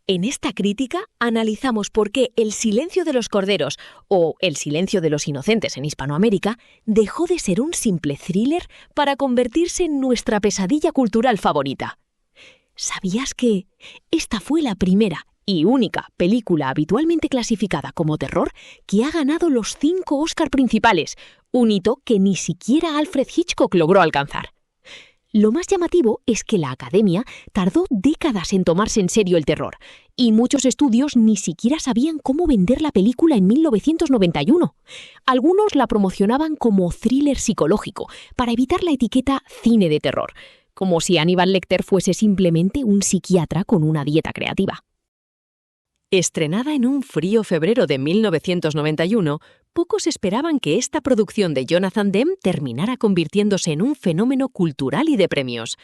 En esta crítica analizamos por qué El silencio de los corderos, o El silencio de los inocentes en Hispanoamérica, dejó de ser un simple thriller para convertirse en nuestra pesadilla cultural favorita. ¿Sabías que esta fue la primera y única película habitualmente clasificada como terror que ha ganado los 5 Oscar principales, un hito que ni siquiera Alfred Hitchcock logró alcanzar? Lo más llamativo es que la Academia tardó décadas en tomarse en serio el terror, y muchos estudios ni siquiera sabían cómo vender la película en 1991. Algunos la promocionaban como thriller psicológico, para evitar la etiqueta cine de terror, como si Aníbal Lecter fuese simplemente un psiquiatra con una dieta creativa. Estrenada en un frío febrero de 1991, pocos esperaban que esta producción de Jonathan Demme terminara convirtiéndose en un fenómeno cultural y de premios.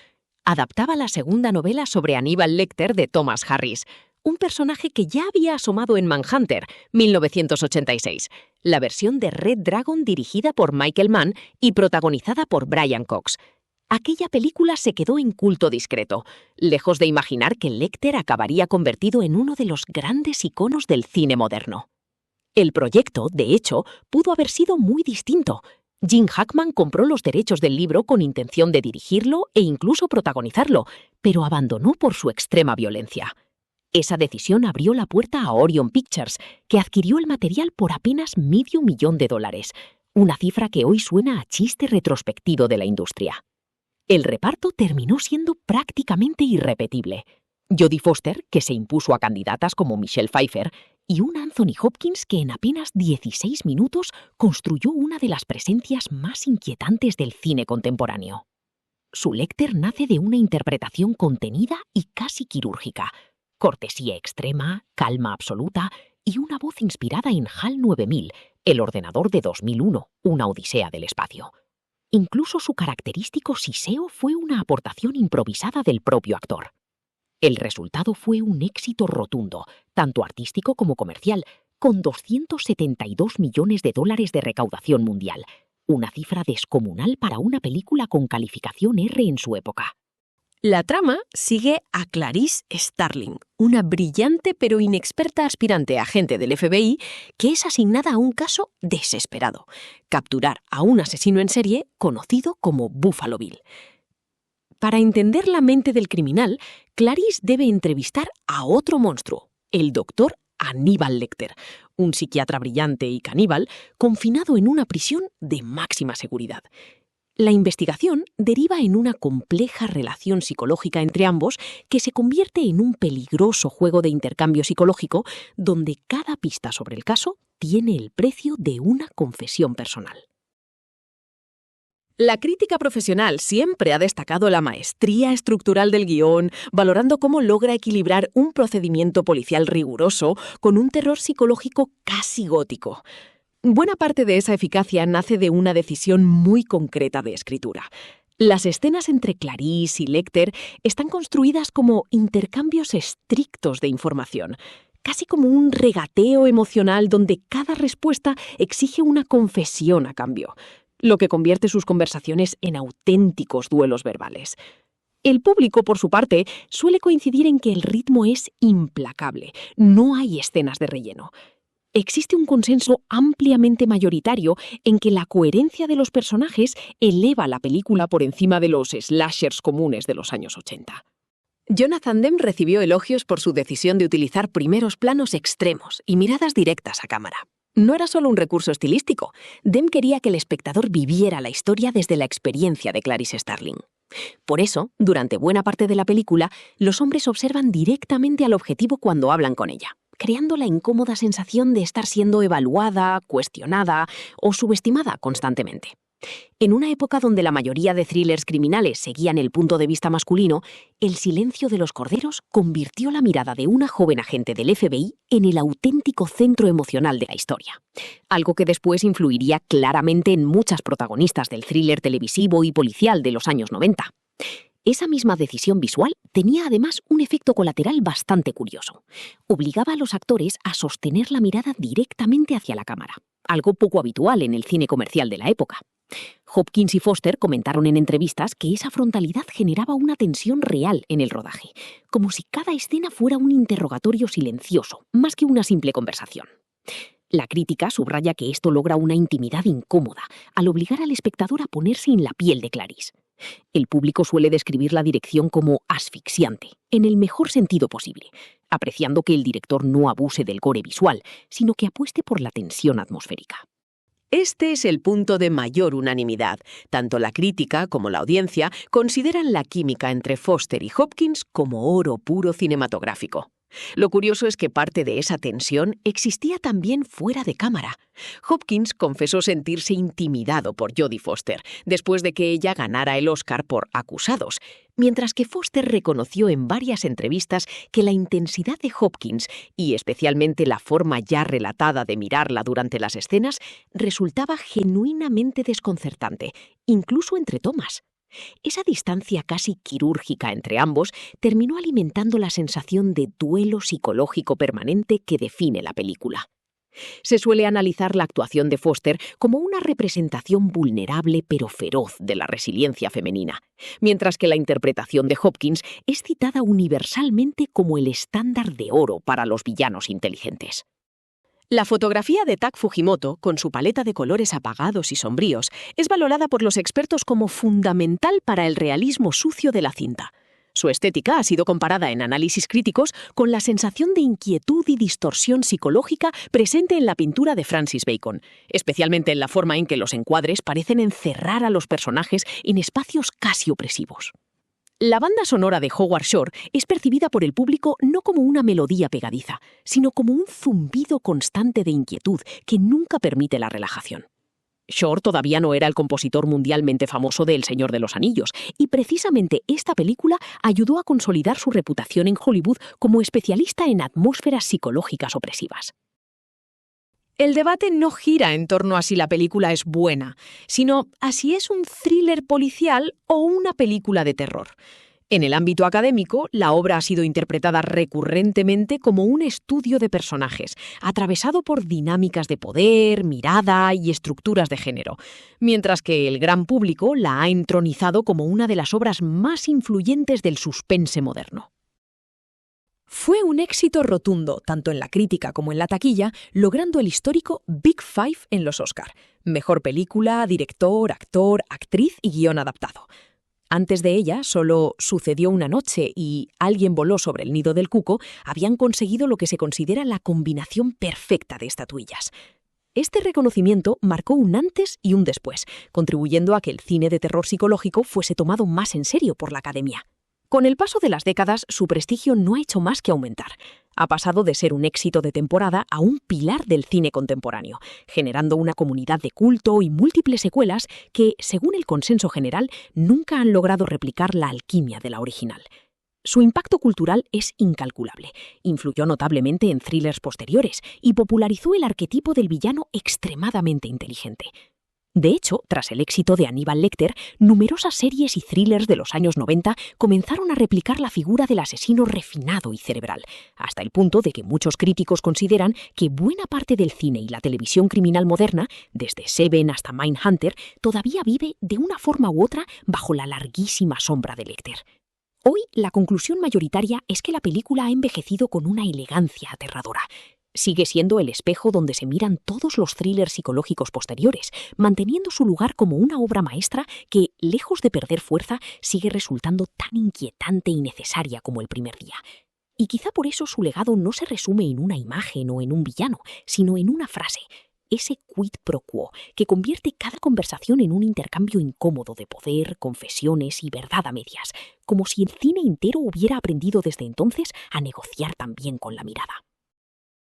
Adaptaba la segunda novela sobre Aníbal Lecter de Thomas Harris, un personaje que ya había asomado en Manhunter, 1986, la versión de Red Dragon dirigida por Michael Mann y protagonizada por Brian Cox. Aquella película se quedó en culto discreto, lejos de imaginar que Lecter acabaría convertido en uno de los grandes iconos del cine moderno. El proyecto, de hecho, pudo haber sido muy distinto. Gene Hackman compró los derechos del libro con intención de dirigirlo e incluso protagonizarlo, pero abandonó por su extrema violencia. Esa decisión abrió la puerta a Orion Pictures, que adquirió el material por apenas $500,000, una cifra que hoy suena a chiste retrospectivo de la industria. El reparto terminó siendo prácticamente irrepetible. Jodie Foster, que se impuso a candidatas como Michelle Pfeiffer, y un Anthony Hopkins que en apenas 16 minutos construyó una de las presencias más inquietantes del cine contemporáneo. Su Lecter nace de una interpretación contenida y casi quirúrgica, cortesía extrema, calma absoluta y una voz inspirada en HAL 9000, el ordenador de 2001, una odisea del espacio. Incluso su característico siseo fue una aportación improvisada del propio actor. El resultado fue un éxito rotundo, tanto artístico como comercial, con $272 millones de recaudación mundial, una cifra descomunal para una película con calificación R en su época. La trama sigue a Clarice Starling, una brillante pero inexperta aspirante agente del FBI que es asignada a un caso desesperado: capturar a un asesino en serie conocido como Buffalo Bill. Para entender la mente del criminal, Clarice debe entrevistar a otro monstruo, el doctor Aníbal Lecter, un psiquiatra brillante y caníbal confinado en una prisión de máxima seguridad. La investigación deriva en una compleja relación psicológica entre ambos que se convierte en un peligroso juego de intercambio psicológico donde cada pista sobre el caso tiene el precio de una confesión personal. La crítica profesional siempre ha destacado la maestría estructural del guión, valorando cómo logra equilibrar un procedimiento policial riguroso con un terror psicológico casi gótico. Buena parte de esa eficacia nace de una decisión muy concreta de escritura. Las escenas entre Clarice y Lecter están construidas como intercambios estrictos de información, casi como un regateo emocional donde cada respuesta exige una confesión a cambio, lo que convierte sus conversaciones en auténticos duelos verbales. El público, por su parte, suele coincidir en que el ritmo es implacable, no hay escenas de relleno. Existe un consenso ampliamente mayoritario en que la coherencia de los personajes eleva la película por encima de los slashers comunes de los años 80. Jonathan Demme recibió elogios por su decisión de utilizar primeros planos extremos y miradas directas a cámara. No era solo un recurso estilístico. Demme quería que el espectador viviera la historia desde la experiencia de Clarice Starling. Por eso, durante buena parte de la película, los hombres observan directamente al objetivo cuando hablan con ella, creando la incómoda sensación de estar siendo evaluada, cuestionada o subestimada constantemente. En una época donde la mayoría de thrillers criminales seguían el punto de vista masculino, El silencio de los corderos convirtió la mirada de una joven agente del FBI en el auténtico centro emocional de la historia, algo que después influiría claramente en muchas protagonistas del thriller televisivo y policial de los años 90. Esa misma decisión visual tenía además un efecto colateral bastante curioso. Obligaba a los actores a sostener la mirada directamente hacia la cámara, algo poco habitual en el cine comercial de la época. Hopkins y Foster comentaron en entrevistas que esa frontalidad generaba una tensión real en el rodaje, como si cada escena fuera un interrogatorio silencioso, más que una simple conversación. La crítica subraya que esto logra una intimidad incómoda, al obligar al espectador a ponerse en la piel de Clarice. El público suele describir la dirección como asfixiante, en el mejor sentido posible, apreciando que el director no abuse del gore visual, sino que apueste por la tensión atmosférica. Este es el punto de mayor unanimidad. Tanto la crítica como la audiencia consideran la química entre Foster y Hopkins como oro puro cinematográfico. Lo curioso es que parte de esa tensión existía también fuera de cámara. Hopkins confesó sentirse intimidado por Jodie Foster después de que ella ganara el Oscar por Acusados, mientras que Foster reconoció en varias entrevistas que la intensidad de Hopkins, y especialmente la forma ya relatada de mirarla durante las escenas, resultaba genuinamente desconcertante, incluso entre tomas. Esa distancia casi quirúrgica entre ambos terminó alimentando la sensación de duelo psicológico permanente que define la película. Se suele analizar la actuación de Foster como una representación vulnerable pero feroz de la resiliencia femenina, mientras que la interpretación de Hopkins es citada universalmente como el estándar de oro para los villanos inteligentes. La fotografía de Tak Fujimoto, con su paleta de colores apagados y sombríos, es valorada por los expertos como fundamental para el realismo sucio de la cinta. Su estética ha sido comparada en análisis críticos con la sensación de inquietud y distorsión psicológica presente en la pintura de Francis Bacon, especialmente en la forma en que los encuadres parecen encerrar a los personajes en espacios casi opresivos. La banda sonora de Howard Shore es percibida por el público no como una melodía pegadiza, sino como un zumbido constante de inquietud que nunca permite la relajación. Shore todavía no era el compositor mundialmente famoso de El Señor de los Anillos, y precisamente esta película ayudó a consolidar su reputación en Hollywood como especialista en atmósferas psicológicas opresivas. El debate no gira en torno a si la película es buena, sino a si es un thriller policial o una película de terror. En el ámbito académico, la obra ha sido interpretada recurrentemente como un estudio de personajes, atravesado por dinámicas de poder, mirada y estructuras de género, mientras que el gran público la ha entronizado como una de las obras más influyentes del suspense moderno. Fue un éxito rotundo, tanto en la crítica como en la taquilla, logrando el histórico Big Five en los Oscar: mejor película, director, actor, actriz y guión adaptado. Antes de ella, solo Sucedió una noche y Alguien voló sobre el nido del cuco habían conseguido lo que se considera la combinación perfecta de estatuillas. Este reconocimiento marcó un antes y un después, contribuyendo a que el cine de terror psicológico fuese tomado más en serio por la Academia. Con el paso de las décadas, su prestigio no ha hecho más que aumentar. Ha pasado de ser un éxito de temporada a un pilar del cine contemporáneo, generando una comunidad de culto y múltiples secuelas que, según el consenso general, nunca han logrado replicar la alquimia de la original. Su impacto cultural es incalculable. Influyó notablemente en thrillers posteriores y popularizó el arquetipo del villano extremadamente inteligente. De hecho, tras el éxito de Aníbal Lecter, numerosas series y thrillers de los años 90 comenzaron a replicar la figura del asesino refinado y cerebral, hasta el punto de que muchos críticos consideran que buena parte del cine y la televisión criminal moderna, desde Seven hasta Mindhunter, todavía vive de una forma u otra bajo la larguísima sombra de Lecter. Hoy, la conclusión mayoritaria es que la película ha envejecido con una elegancia aterradora. Sigue siendo el espejo donde se miran todos los thrillers psicológicos posteriores, manteniendo su lugar como una obra maestra que, lejos de perder fuerza, sigue resultando tan inquietante y necesaria como el primer día. Y quizá por eso su legado no se resume en una imagen o en un villano, sino en una frase: ese quid pro quo, que convierte cada conversación en un intercambio incómodo de poder, confesiones y verdad a medias, como si el cine entero hubiera aprendido desde entonces a negociar también con la mirada.